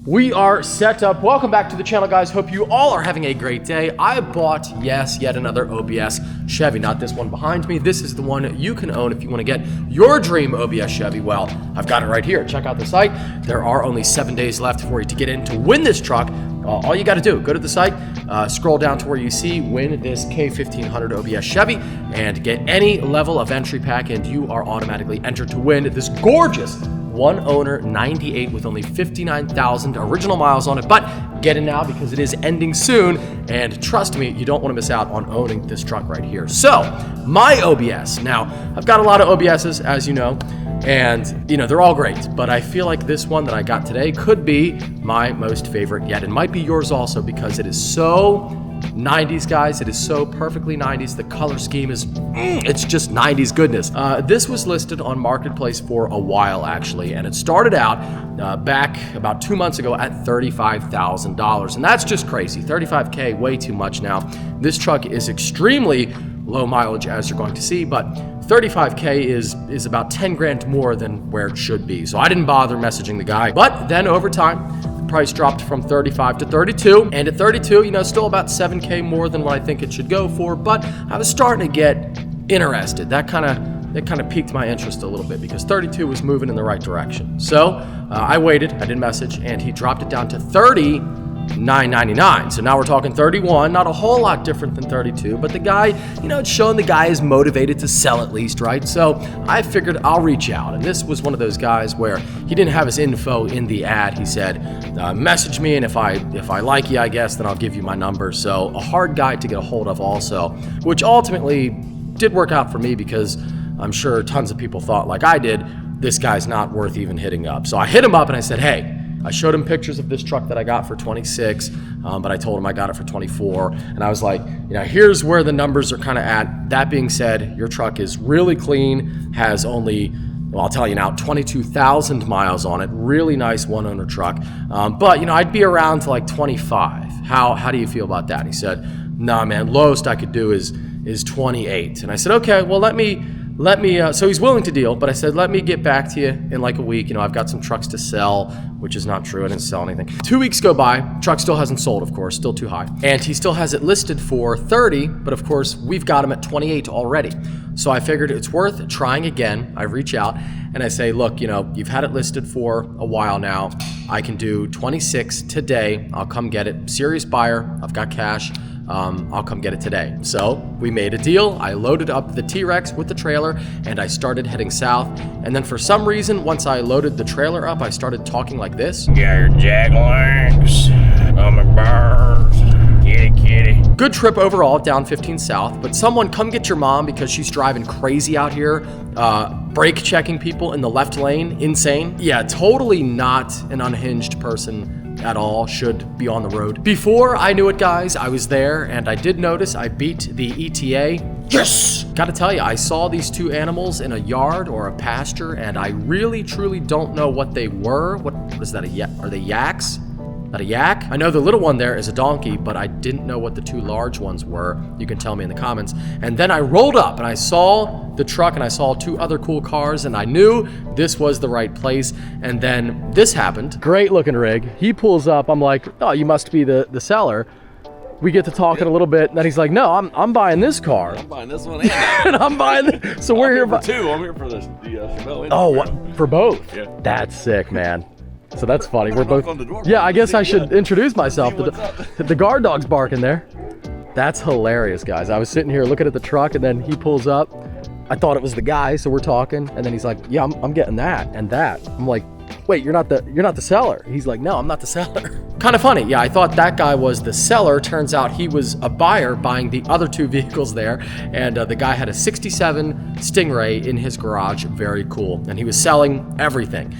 We are set up. Welcome back to the channel, guys. Hope you all are having a great day. I bought, yes, yet another OBS Chevy. Not this one behind me. This is the one you can own if you want to get your dream OBS Chevy. Well, I've got it right here. Check out the site. There are only 7 days left for you to get in to win this truck. All you got to do, go to the site, scroll down to where you see win this K1500 OBS Chevy and get any level of entry pack, and you are automatically entered to win this gorgeous one owner 98 with only 59,000 original miles on it. But get in now because it is ending soon, and trust me, you don't want to miss out on owning this truck right here. So my OBS, now I've got a lot of OBSs, as you know, and they're all great, but I feel like this one that I got today could be my most favorite yet. It might be yours also because it is so 90s, guys. It is so perfectly 90s. The color scheme is, it's just 90s goodness. This was listed on Marketplace for a while, actually, and it started out back about 2 months ago at $35,000, and that's just crazy. 35K, way too much now. This truck is extremely low mileage, as you're going to see, but 35K is about 10 grand more than where it should be. So I didn't bother messaging the guy, but then over time, price dropped from 35 to 32, and at 32, still about 7K more than what I think it should go for, but I was starting to get interested. That kind of piqued my interest a little bit because 32 was moving in the right direction. So I waited, I didn't message, and he dropped it down to $39.99. So now we're talking 31, not a whole lot different than 32, but the guy, it's showing the guy is motivated to sell at least, right? So I figured I'll reach out, and this was one of those guys where he didn't have his info in the ad. He said, message me, and if I like you, I guess, then I'll give you my number. So a hard guy to get a hold of also, which ultimately did work out for me because I'm sure tons of people thought like I did, this guy's not worth even hitting up. So I hit him up and I said, hey, I showed him pictures of this truck that I got for 26, but I told him I got it for 24. And I was like, here's where the numbers are kind of at. That being said, your truck is really clean, has only, well, I'll tell you now, 22,000 miles on it. Really nice one owner truck. But I'd be around to like 25. How do you feel about that? He said, nah, man, lowest I could do is 28. And I said, okay, well, let me, so he's willing to deal, but I said, let me get back to you in like a week. I've got some trucks to sell, which is not true. I didn't sell anything. 2 weeks go by, truck still hasn't sold, of course, still too high. And he still has it listed for 30, but of course, we've got him at 28 already. So I figured it's worth trying again. I reach out and I say, look, you've had it listed for a while now. I can do 26 today. I'll come get it. Serious buyer, I've got cash. I'll come get it today. So we made a deal. I loaded up the T-Rex with the trailer and I started heading south. And then for some reason, once I loaded the trailer up, I started talking like this. Got your jack legs, I'm a bird, kitty. Good trip overall, down 15 south, but someone come get your mom because she's driving crazy out here, brake checking people in the left lane, insane. Yeah, totally not an unhinged person at all, should be on the road. Before I knew it, guys, I was there and I did notice I beat the ETA. Yes! Gotta tell you, I saw these two animals in a yard or a pasture and I really, truly don't know what they were. What is that, are they yaks? That a yak? I know the little one there is a donkey, but I didn't know what the two large ones were. You can tell me in the comments. And then I rolled up and I saw the truck and I saw two other cool cars and I knew this was the right place. And then this happened. Great looking rig. He pulls up. I'm like, oh, you must be the seller. We get to talking a little bit, and then he's like, no, I'm buying this car. I'm buying this one and that and I'm buying this. So we're here for two. I'm here for the Chevelle. Oh, what? For both? Yeah. That's sick, man. So that's funny. We're both. Yeah, I guess I should introduce myself. The guard dog's barking there. That's hilarious, guys. I was sitting here looking at the truck, and then he pulls up. I thought it was the guy, so we're talking, and then he's like, "Yeah, I'm getting that and that." I'm like, "Wait, you're not the seller?" He's like, "No, I'm not the seller." Kind of funny. Yeah, I thought that guy was the seller. Turns out he was a buyer buying the other two vehicles there, and the guy had a '67 Stingray in his garage. Very cool, and he was selling everything.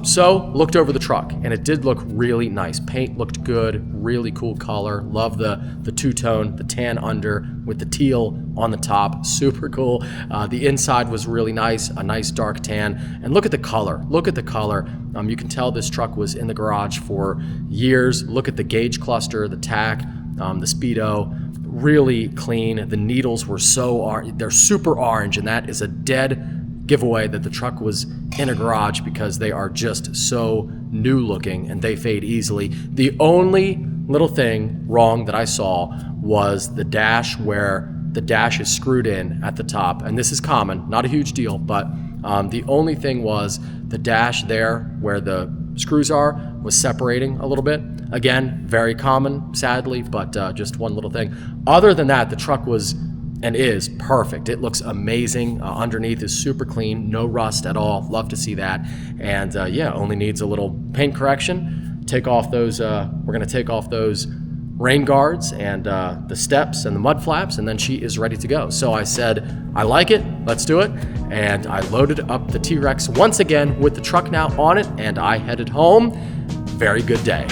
So looked over the truck, and it did look really nice. Paint looked good, really cool color. Love the two-tone, the tan under with the teal on the top. Super cool. The inside was really nice, a nice dark tan. And look at the color. Look at the color. You can tell this truck was in the garage for years. Look at the gauge cluster, the tack, the speedo. Really clean. The needles were they're super orange, and that is a dead giveaway that the truck was in a garage because they are just so new looking and they fade easily. The only little thing wrong that I saw was the dash, where the dash is screwed in at the top. And this is common, not a huge deal, but the only thing was the dash there where the screws are was separating a little bit. Again, very common, sadly, but just one little thing. Other than that, the truck was and is perfect. It looks amazing. Underneath is super clean, no rust at all. Love to see that. And yeah, only needs a little paint correction. Take off those, we're gonna take off those rain guards and the steps and the mud flaps, and then she is ready to go. So I said, I like it, let's do it. And I loaded up the T-Rex once again with the truck now on it, and I headed home. Very good day.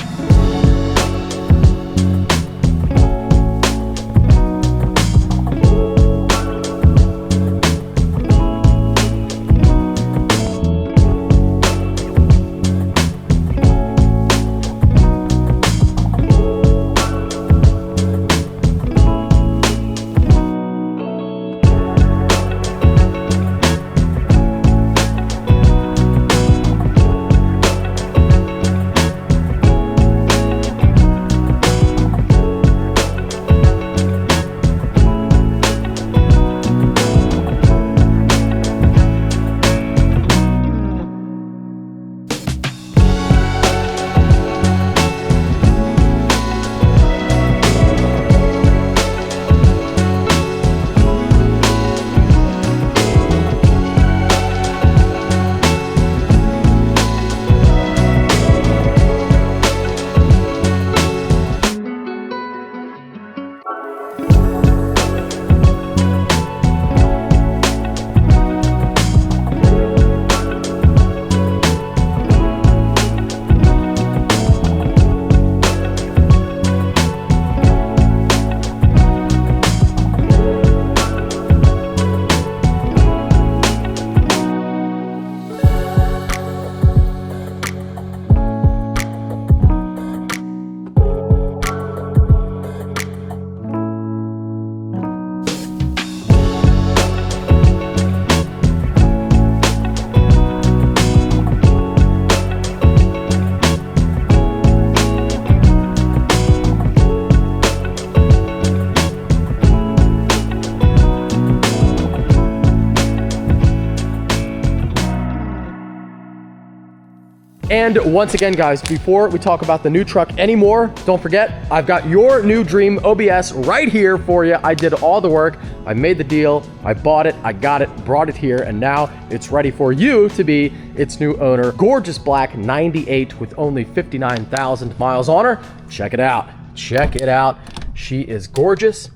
And once again, guys, before we talk about the new truck anymore, don't forget, I've got your new Dream OBS right here for you. I did all the work. I made the deal. I bought it. I got it, brought it here, and now it's ready for you to be its new owner. Gorgeous black 98 with only 59,000 miles on her. Check it out. Check it out. She is gorgeous.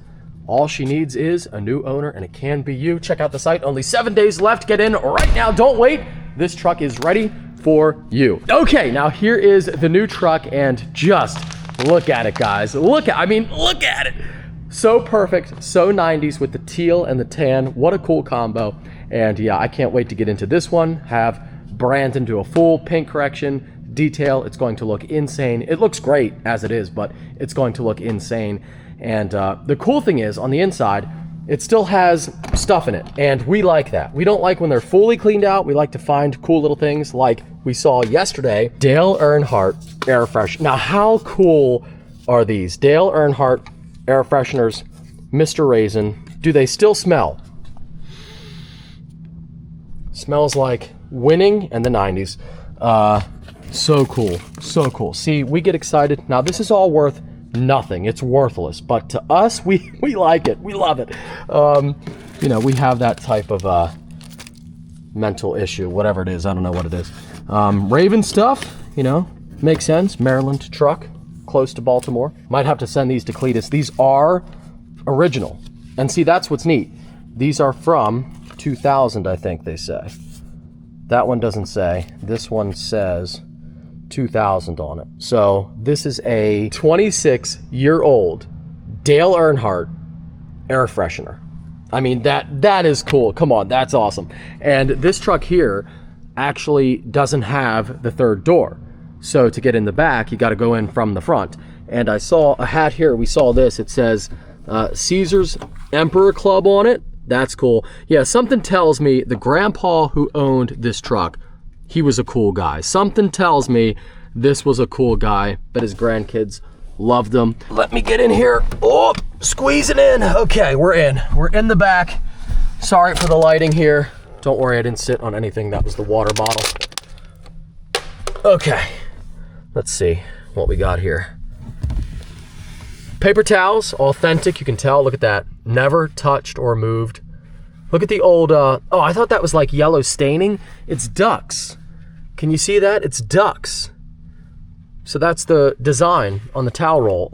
All she needs is a new owner, and it can be you. Check out the site. Only 7 days left. Get in right now. Don't wait. This truck is ready for you. Okay, now here is the new truck, and just look at it, guys. Look at it. So perfect, so 90s with the teal and the tan. What a cool combo. And yeah, I can't wait to get into this one, have Brandon do a full paint correction, detail. It's going to look insane. It looks great as it is, but it's going to look insane. And the cool thing is, on the inside, it still has stuff in it, and we like that. We don't like when they're fully cleaned out. We like to find cool little things like we saw yesterday. Dale Earnhardt air freshener. Now, how cool are these? Dale Earnhardt air fresheners, Mr. Raisin. Do they still smell? Smells like winning and the 90s. So cool, so cool. See, we get excited. Now, this is all worth nothing. It's worthless, but to us, we like it. We love it. You know, we have that type of mental issue, whatever it is. I don't know what it is. Raven stuff, you know, makes sense. Maryland truck, close to Baltimore. Might have to send these to Cletus. These are original. And see, that's what's neat. These are from 2000, I think they say. That one doesn't say. This one says 2000 on it. So this is a 26-year-old Dale Earnhardt air freshener. I mean, that is cool. Come on, that's awesome. And this truck here actually doesn't have the third door. So to get in the back, you got to go in from the front. And I saw a hat here. We saw this. It says Caesar's Emperor Club on it. That's cool. Yeah, something tells me the grandpa who owned this truck, he was a cool guy. Something tells me this was a cool guy, but his grandkids loved him. Let me get in here. Oh, squeezing in. Okay, we're in. We're in the back. Sorry for the lighting here. Don't worry, I didn't sit on anything. That was the water bottle. Okay, let's see what we got here. Paper towels, authentic, you can tell. Look at that. Never touched or moved. Look at the old, oh, I thought that was like yellow staining. It's ducks. Can you see that? It's ducks. So that's the design on the towel roll.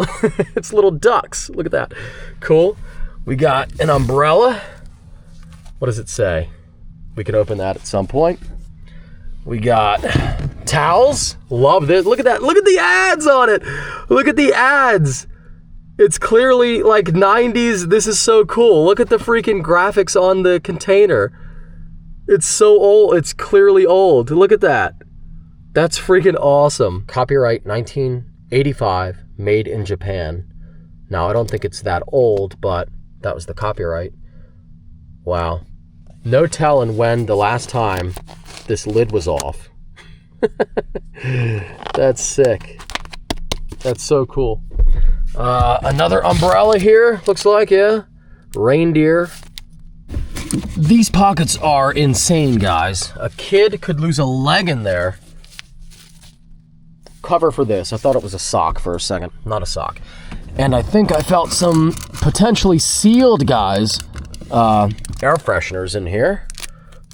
It's little ducks. Look at that. Cool. We got an umbrella. What does it say? We can open that at some point. We got towels. Love this. Look at that. Look at the ads on it. Look at the ads. It's clearly like 90s. This is so cool. Look at the freaking graphics on the container. It's so old. It's clearly old. Look at that. That's freaking awesome. Copyright 1985, made in Japan. Now, I don't think it's that old, but that was the copyright. Wow. No telling when the last time this lid was off. That's sick. That's so cool. Another umbrella here, looks like, yeah. Reindeer. These pockets are insane, guys. A kid could lose a leg in there. Cover for this. I thought it was a sock for a second. Not a sock. And I think I felt some potentially sealed, guys, air fresheners in here.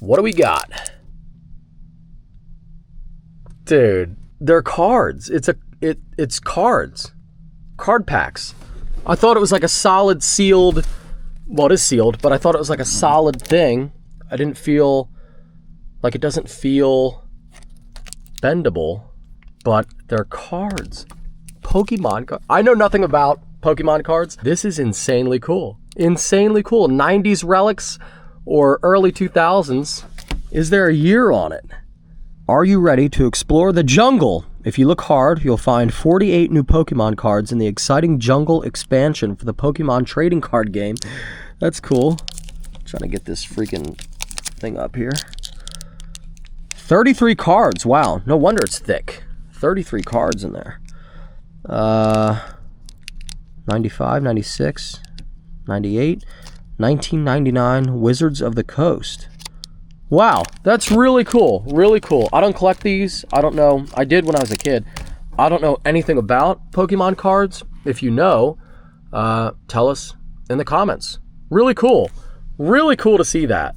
What do we got? Dude, they're cards. It's cards. Card packs. I thought it was like a solid sealed, well, it is sealed, but I thought it was like a solid thing. I didn't feel, like it doesn't feel bendable, but they're cards. Pokemon cards. I know nothing about Pokemon cards. This is insanely cool. Insanely cool. 90s relics or early 2000s. Is there a year on it? Are you ready to explore the jungle? If you look hard, you'll find 48 new Pokemon cards in the exciting jungle expansion for the Pokemon trading card game. That's cool. Trying to get this freaking thing up here. 33 cards. Wow, no wonder it's thick. 33 cards in there. 95, 96, 98, 1999 Wizards of the Coast. Wow, that's really cool. Really cool. I don't collect these. I don't know. I did when I was a kid. I don't know anything about Pokemon cards. If you know, tell us in the comments. Really cool. Really cool to see that.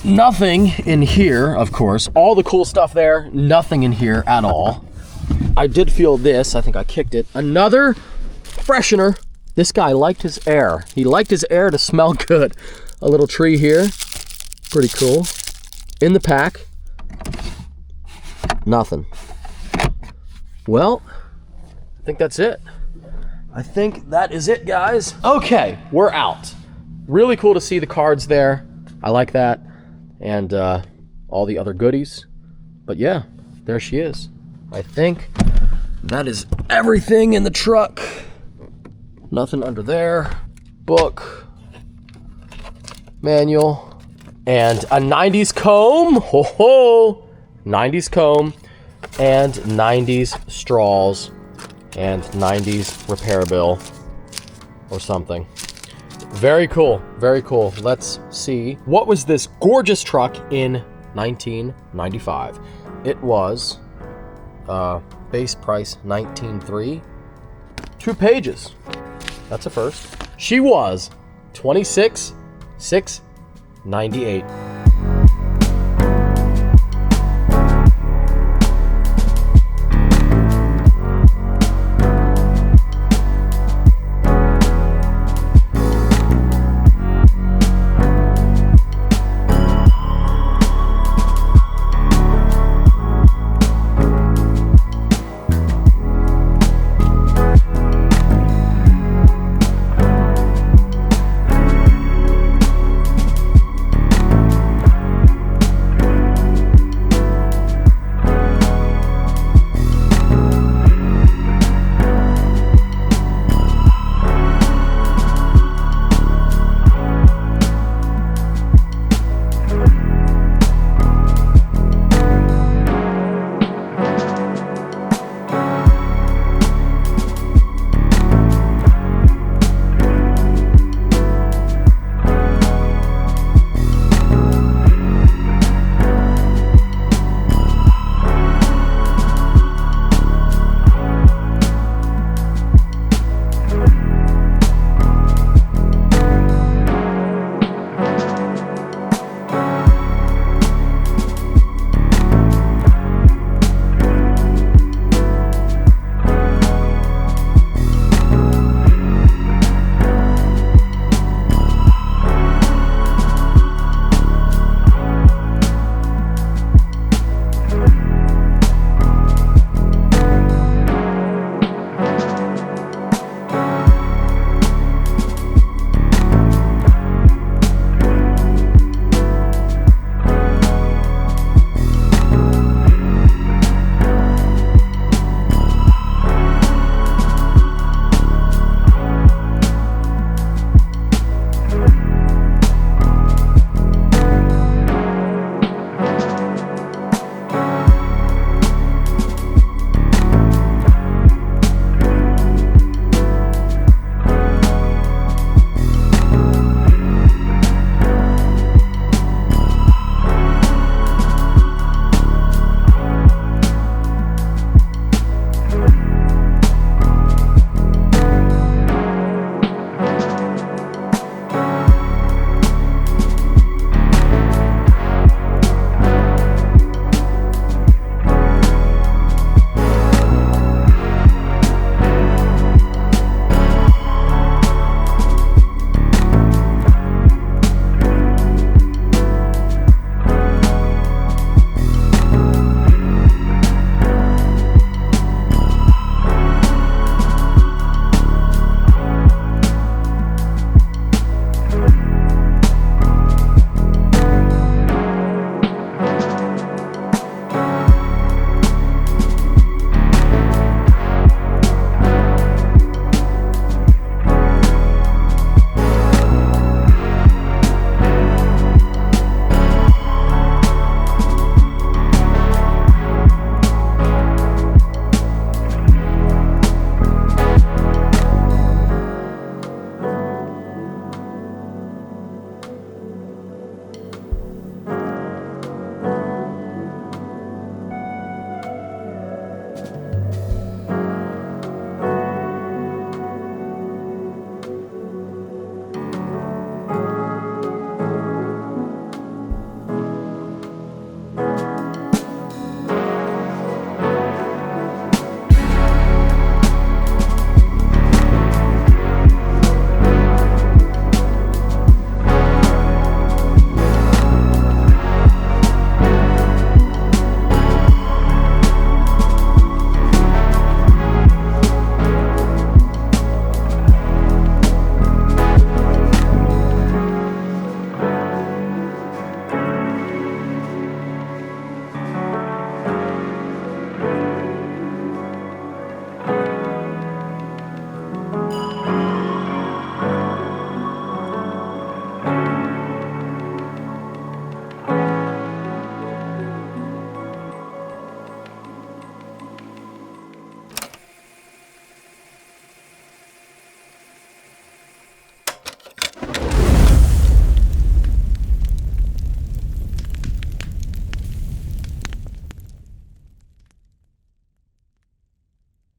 Nothing in here, of course. All the cool stuff there. Nothing in here at all. I did feel this. I think I kicked it. Another freshener. This guy liked his air. He liked his air to smell good. A little tree here. Pretty cool. In the pack. Nothing. Well, I think that's it. I think that is it, guys. Okay, we're out. Really cool to see the cards there. I like that. And all the other goodies. But yeah, there she is. I think that is everything in the truck. Nothing under there. Book. Manual. And a 90s comb. Ho ho! 90s comb. And 90s straws. And 90s repair bill. Or something. Very cool. Very cool. Let's see. What was this gorgeous truck in 1995? It was base price $19,300. 2 pages. That's a first. She was $26,698.